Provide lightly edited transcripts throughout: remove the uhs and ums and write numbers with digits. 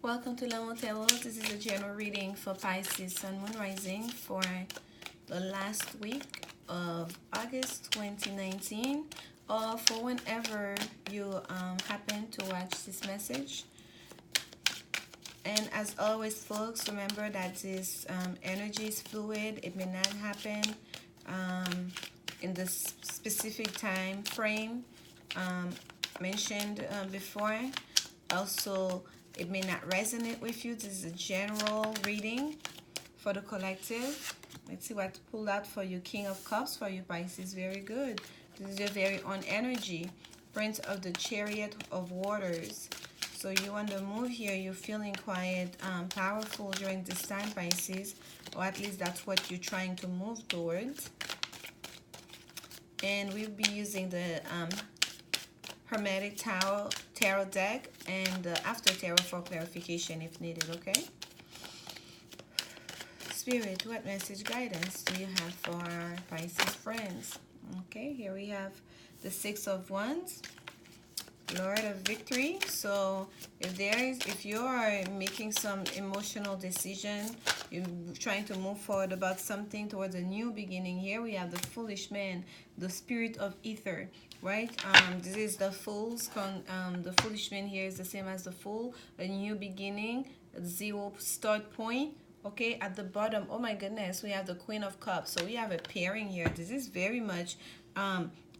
Welcome to Lanmou. This is a general reading for Pisces Sun Moon Rising for the last week of August 2019, or for whenever you happen to watch this message. And as always, folks, remember that this energy is fluid. It may not happen in the specific time frame mentioned before. Also, it may not resonate with you. This is a general reading for the collective. Let's see what pulled out for you. King of Cups for you, Pisces. Very good. This is your very own energy. Prince of the Chariot of Waters. So you on the move here. You're feeling quite powerful during this time, Pisces. Or at least that's what you're trying to move towards. And we'll be using the Hermetic tarot deck and the After Tarot for clarification if needed, okay? Spirit, what message guidance do you have for our Pisces friends? Okay, here we have the Six of Wands, Lord of Victory. So if you are making some emotional decision, you're trying to move forward about something towards a new beginning, here we have the Foolish Man, the Spirit of Ether, right? This is the Fool's the Foolish Man here is the same as the Fool, a new beginning, a zero start point. Okay, at the bottom, oh my goodness, we have the Queen of Cups. So we have a pairing here. This is very much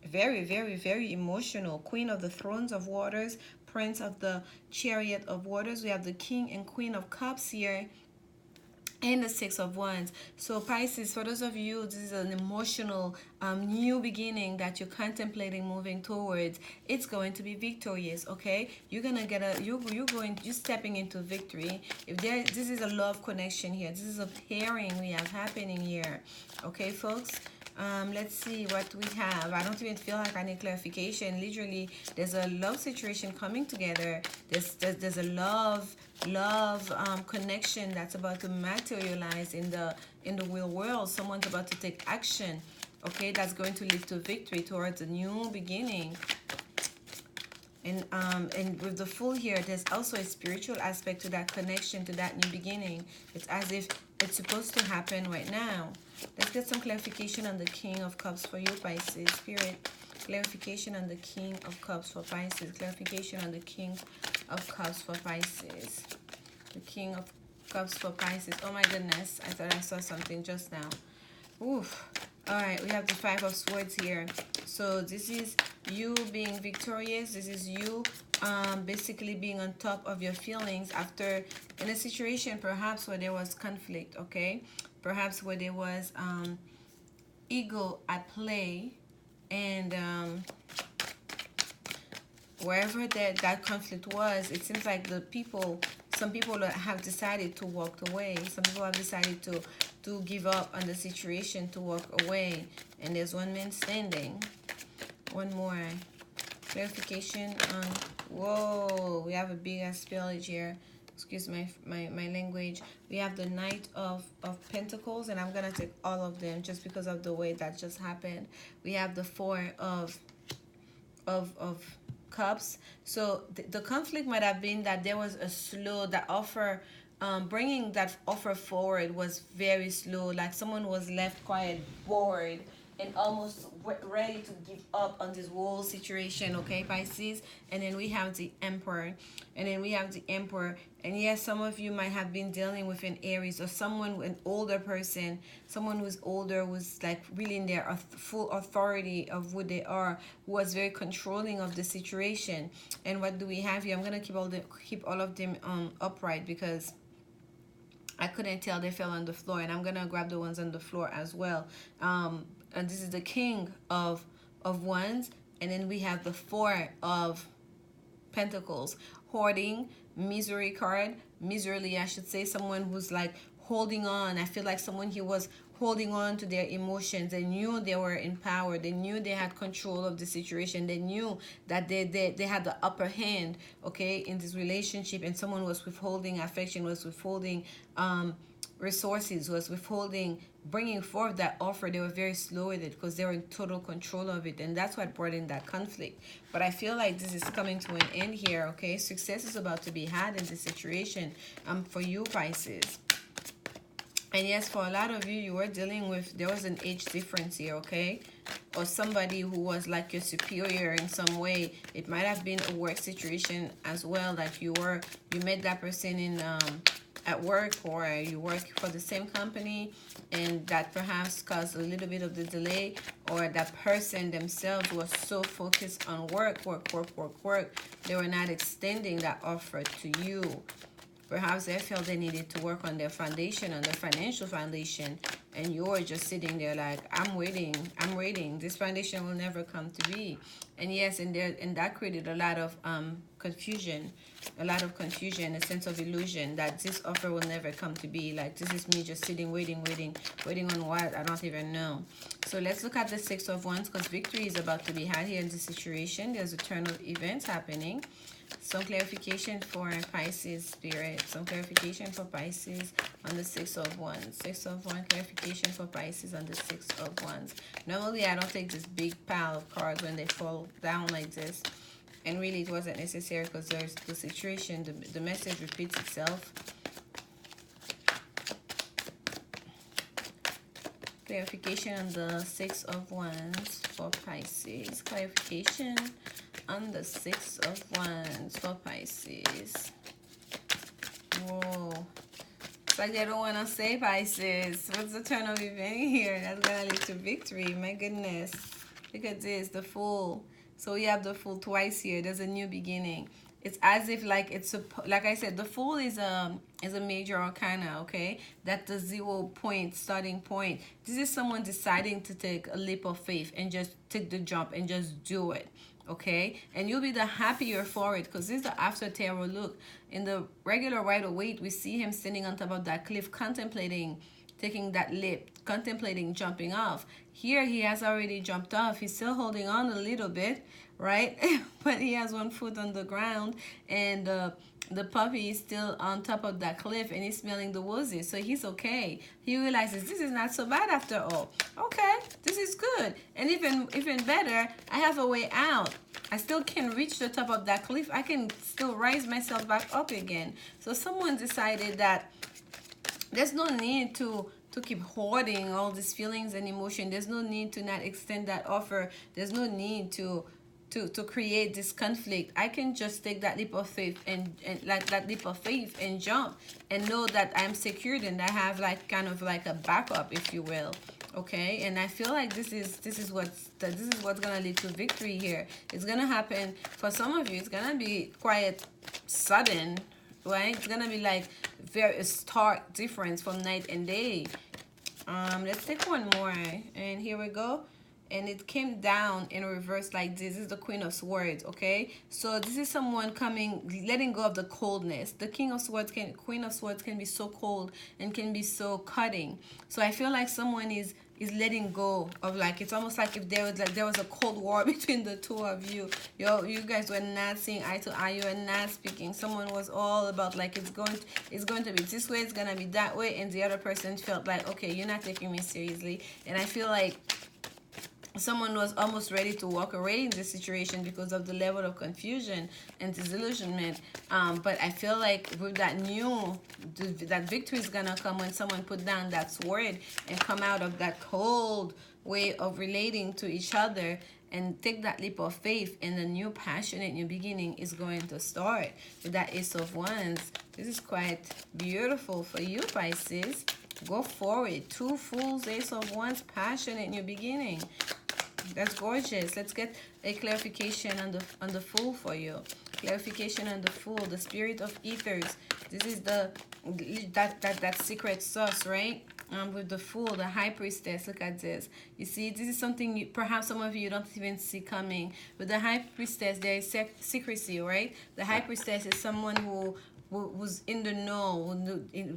very emotional. Queen of the Thrones of Waters, Prince of the Chariot of Waters. We have the King and Queen of Cups here, and the Six of Wands. So Pisces, for those of you, this is an emotional new beginning that you're contemplating moving towards. It's going to be victorious, okay? You're gonna get you're stepping into victory. This is a love connection here. This is a pairing we have happening here, okay, folks? Let's see what we have. I don't even feel like I need clarification. Literally, there's a love situation coming together. There's a love connection that's about to materialize in the real world. Someone's about to take action, okay, that's going to lead to victory towards a new beginning. And with the Fool here, there's also a spiritual aspect to that connection, to that new beginning. It's as if it's supposed to happen right now. Let's get some clarification on the King of Cups for you, Pisces. Spirit, clarification on the King of Cups for Pisces. Clarification on the King of Cups for Pisces. The King of Cups for Pisces. Oh my goodness, I thought I saw something just now. Oof. All right, we have the Five of Swords here. So this is you being victorious. This is you basically being on top of your feelings after in a situation perhaps where there was conflict, okay? Perhaps where there was ego at play, and wherever that conflict was, it seems like some people have decided to walk away. Some people have decided to give up on the situation, to walk away. And there's one man standing. One more. Clarification on, whoa, we have a big ass spillage here. Excuse my language. We have the Knight of Pentacles, and I'm gonna take all of them just because of the way that just happened. We have the Four of Cups. So the conflict might have been that there was a slow, that offer, bringing that offer forward was very slow. Like someone was left quiet, bored, and almost ready to give up on this whole situation, okay, Pisces? And then we have the Emperor. And then we have the Emperor. And yes, some of you might have been dealing with an Aries or someone, an older person, someone who's older, was like really in their full authority of who they are, was very controlling of the situation. And what do we have here? I'm going to keep all of them upright because I couldn't tell, they fell on the floor, and I'm going to grab the ones on the floor as well. And this is the King of Wands, and then we have the Four of Pentacles. Hoarding, misery card, miserly, I should say, someone who's like holding on. I feel like someone here was holding on to their emotions. They knew they were in power. They knew they had control of the situation. They knew that they had the upper hand, okay, in this relationship, and someone was withholding affection, was withholding resources, was withholding, bringing forth that offer. They were very slow with it because they were in total control of it, and that's what brought in that conflict. But I feel like this is coming to an end here, okay? Success is about to be had in this situation for you, Pisces. And yes, for a lot of you, you were dealing with, there was an age difference here, okay? Or somebody who was like your superior in some way. It might have been a work situation as well, that you met that person in at work, or you work for the same company, and that perhaps caused a little bit of the delay, or that person themselves was so focused on work, they were not extending that offer to you. Perhaps they felt they needed to work on their foundation, on their financial foundation, and you were just sitting there like, I'm waiting. This foundation will never come to be. And yes, and that created a lot of confusion, a sense of illusion that this offer will never come to be. Like, this is me just sitting, waiting on what? I don't even know. So let's look at the Six of Wands, because victory is about to be had here in this situation. There's a turn of events happening. Some clarification for Pisces spirit. Some clarification for Pisces on the Six of Wands. Six of Wands clarification for Pisces on the Six of Wands. Normally, I don't take this big pile of cards when they fall down like this. And really, it wasn't necessary because there's the situation, the message repeats itself. Clarification on the Six of Wands for Pisces. Clarification on the Six of Wands for Pisces. Whoa. It's like they don't want to say Pisces. What's the turn of event here? That's going to lead to victory. My goodness. Look at this. The Fool. So we have the Fool twice here. There's a new beginning. It's as if like like I said, the Fool is a major arcana, okay? That's the 0 point, starting point. This is someone deciding to take a leap of faith and just take the jump and just do it. Okay, and you'll be the happier for it, because this is the after tarot look. In the regular Rider-Waite, we see him standing on top of that cliff, contemplating taking that leap, contemplating jumping off. Here he has already jumped off. He's still holding on a little bit, right? But he has one foot on the ground, and the puppy is still on top of that cliff, and he's smelling the roses, so he's okay. He realizes this is not so bad after all. Okay, this is good, and even better, I have a way out. I still can reach the top of that cliff. I can still rise myself back up again. So someone decided that there's no need to keep hoarding all these feelings and emotion. There's no need to not extend that offer. There's no need to create this conflict. I can just take that leap of faith and like that leap of faith and jump and know that I'm secured and I have like kind of like a backup, if you will. Okay, and I feel like this is what's gonna lead to victory here. It's gonna happen for some of you. It's gonna be quite sudden, right? It's gonna be like very stark difference from night and day. Let's take one more, and here we go. And it came down in reverse like this. This is the Queen of Swords, okay? So this is someone letting go of the coldness. The Queen of Swords can be so cold and can be so cutting. So I feel like someone is letting go of, like, it's almost like if there was a cold war between the two of you. You guys were not seeing eye to eye. You were not speaking. Someone was all about like it's going to be this way, it's gonna be that way, and the other person felt like, okay, you're not taking me seriously. And I feel like someone was almost ready to walk away in this situation because of the level of confusion and disillusionment. But I feel like with that that victory is gonna come when someone put down that sword and come out of that cold way of relating to each other and take that leap of faith, and a new passionate new beginning is going to start with that Ace of Wands. This is quite beautiful for you, Pisces. Go forward. Two Fools, Ace of Wands, passionate new beginning. That's gorgeous. Let's get a clarification on the Fool for you. Clarification on the Fool, the Spirit of Ethers. This is that secret sauce, right? With the Fool, the High Priestess. Look at this. You see, this is something perhaps some of you don't even see coming. With the High Priestess, there is secrecy, right? The High Priestess is someone who's in the know,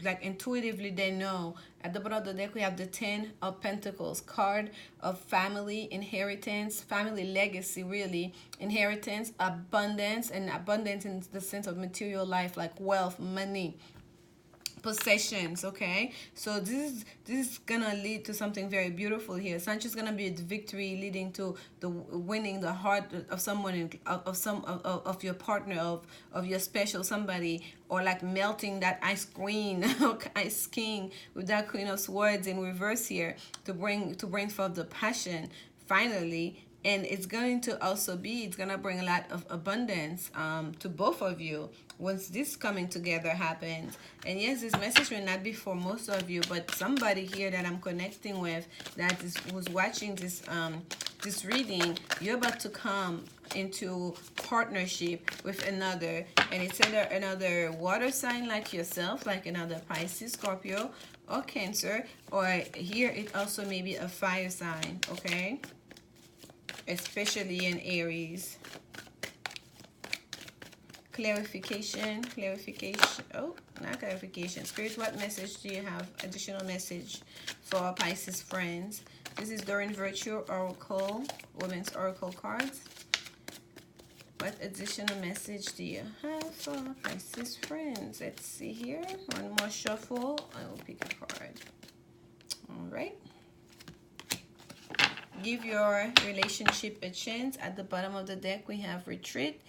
like intuitively they know. At the bottom of the deck, we have the 10 of Pentacles, card of family, inheritance, family legacy, really, inheritance, abundance, and abundance in the sense of material life, like wealth, money. possessions. Okay, so this is gonna lead to something very beautiful here. It's not just gonna be a victory leading to the winning the heart of someone of some of your partner, of your special somebody, or like melting that ice queen ice king with that queen of swords in reverse here, to bring forth the passion finally. And it's going to also be, it's going to bring a lot of abundance to both of you once this coming together happens. And yes, this message may not be for most of you, but somebody here that I'm connecting with, that is who's watching this reading, you're about to come into partnership with another, and it's either another water sign like yourself, like another Pisces, Scorpio, or Cancer, or here it also may be a fire sign. Okay, especially in Aries. Clarification. Oh, not clarification. Spirit, what message do you have? Additional message for our Pisces friends. This is Doreen Virtue Oracle, Women's Oracle cards. What additional message do you have for our Pisces friends? Let's see here. One more shuffle. I will pick a card. All right. Give your relationship a chance. At the bottom of the deck, we have retreat.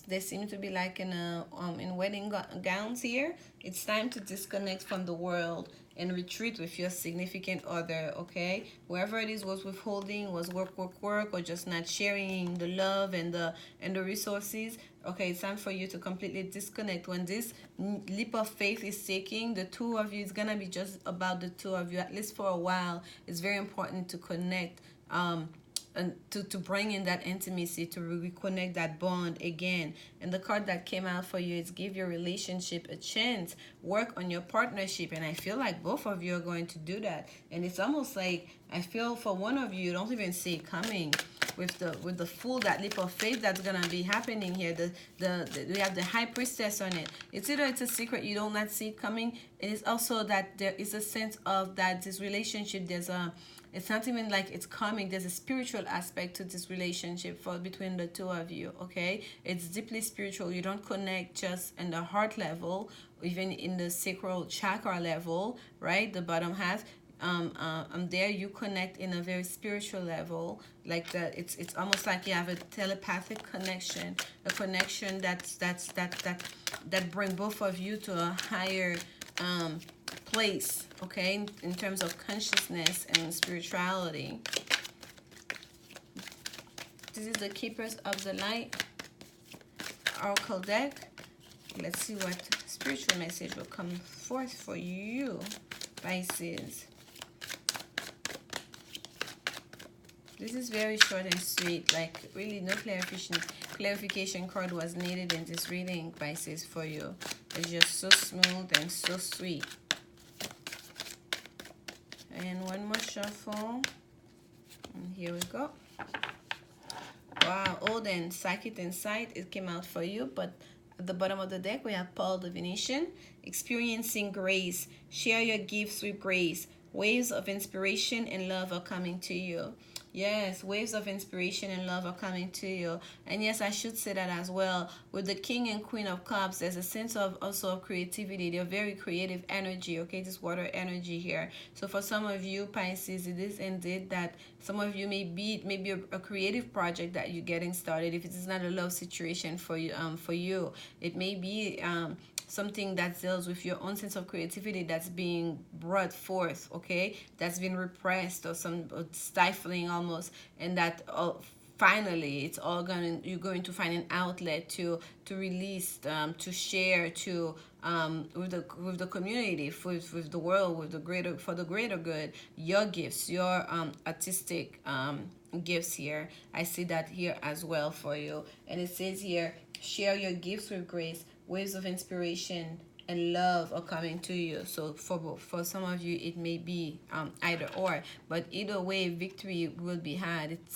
They seem to be like in wedding gowns here. It's time to disconnect from the world and retreat with your significant other. Okay, wherever it is was withholding, was work, or just not sharing the love and the resources. Okay, it's time for you to completely disconnect. When this leap of faith is taking, the two of you, it's gonna be just about the two of you, at least for a while. It's very important to connect, and to bring in that intimacy, to reconnect that bond again. And the card that came out for you is give your relationship a chance, work on your partnership. And I feel like both of you are going to do that. And it's almost like, I feel for one of you, don't even see it coming. With the full, that leap of faith that's gonna be happening here. We have the High Priestess on it. It's either it's a secret, you don't not see it coming. And it's also that there is a sense of that this relationship, it's not even like it's coming. There's a spiritual aspect to this relationship between the two of you. Okay, it's deeply spiritual. You don't connect just in the heart level, even in the sacral chakra level, right? The bottom half. There you connect in a very spiritual level, like that. It's almost like you have a telepathic connection, a connection that bring both of you to a higher place, okay, in terms of consciousness and spirituality. This is the Keepers of the Light Oracle deck. Let's see what spiritual message will come forth for you, Pisces. This is very short and sweet, like really no clarification card was needed in this reading, Pisces, for you. It's just so smooth and so sweet. And one more shuffle. And here we go. Wow, Odin, Psychic Insight, it came out for you, but at the bottom of the deck we have Paul Divination, experiencing grace. Share your gifts with grace. Waves of inspiration and love are coming to you. Yes, waves of inspiration and love are coming to you. And yes, I should say that as well. With the King and Queen of Cups, there's a sense of also of creativity. They're very creative energy, okay? This water energy here. So for some of you, Pisces, it is indeed that some of you maybe a creative project that you're getting started. If it is not a love situation for you, it may be something that deals with your own sense of creativity that's being brought forth, okay, that's been repressed or stifling almost, and that finally it's all you're going to find an outlet to release, to share, to with the community, with the world, for the greater good, your gifts, your artistic gifts here. I see that here as well for you. And it says here, share your gifts with grace. Waves of inspiration and love are coming to you. So for some of you, it may be either or, but either way, victory will be had. It's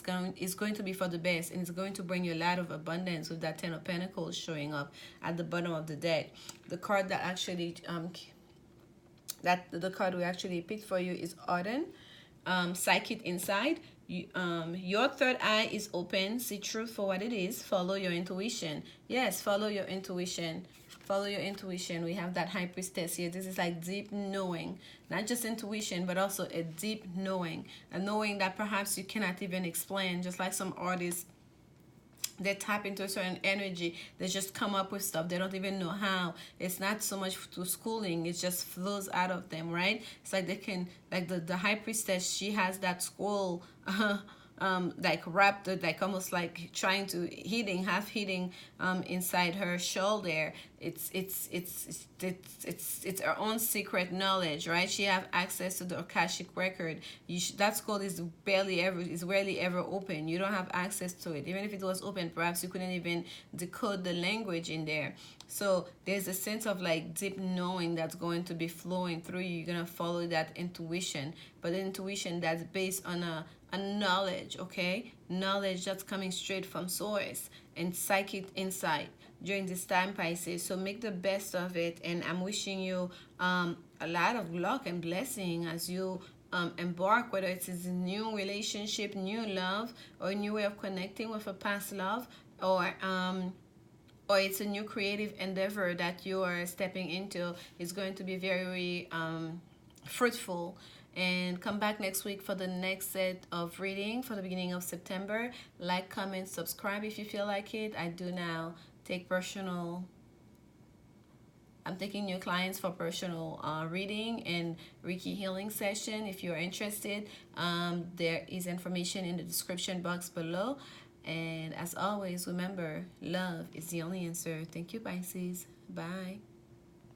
going to be for the best, and it's going to bring you a lot of abundance with that Ten of Pentacles showing up at the bottom of the deck. The card that actually the card we actually picked for you is Auden, Psychic Insight. Your third eye is open. See truth for what it is. Follow your intuition. Yes, follow your intuition. Follow your intuition. We have that high priestess here. This is like deep knowing, not just intuition, but also a deep knowing, a knowing that perhaps you cannot even explain. Just like some artists, they tap into a certain energy, they just come up with stuff, they don't even know how. It's not so much to schooling, it just flows out of them, right? It's like they can, like the high priestess, she has that scroll like wrapped, like almost like trying to hitting, half hitting inside her shoulder. It's her own secret knowledge, right? She have access to the Akashic record. That scroll is rarely ever open. You don't have access to it. Even if it was open, perhaps you couldn't even decode the language in there. So there's a sense of like deep knowing that's going to be flowing through you. You're gonna follow that intuition, but the intuition that's based on a knowledge, okay? Knowledge that's coming straight from source and psychic insight during this time, Pisces. So make the best of it, and I'm wishing you a lot of luck and blessing as you embark, whether it's a new relationship, new love, or a new way of connecting with a past love, or it's a new creative endeavor that you are stepping into. Is going to be very fruitful. And come back next week for the next set of reading for the beginning of September. Like, comment, subscribe if you feel like it. I do now take personal, I'm taking new clients for personal reading and Reiki healing session. If you're interested, there is information in the description box below. And as always, remember, love is the only answer. Thank you, Pisces. Bye.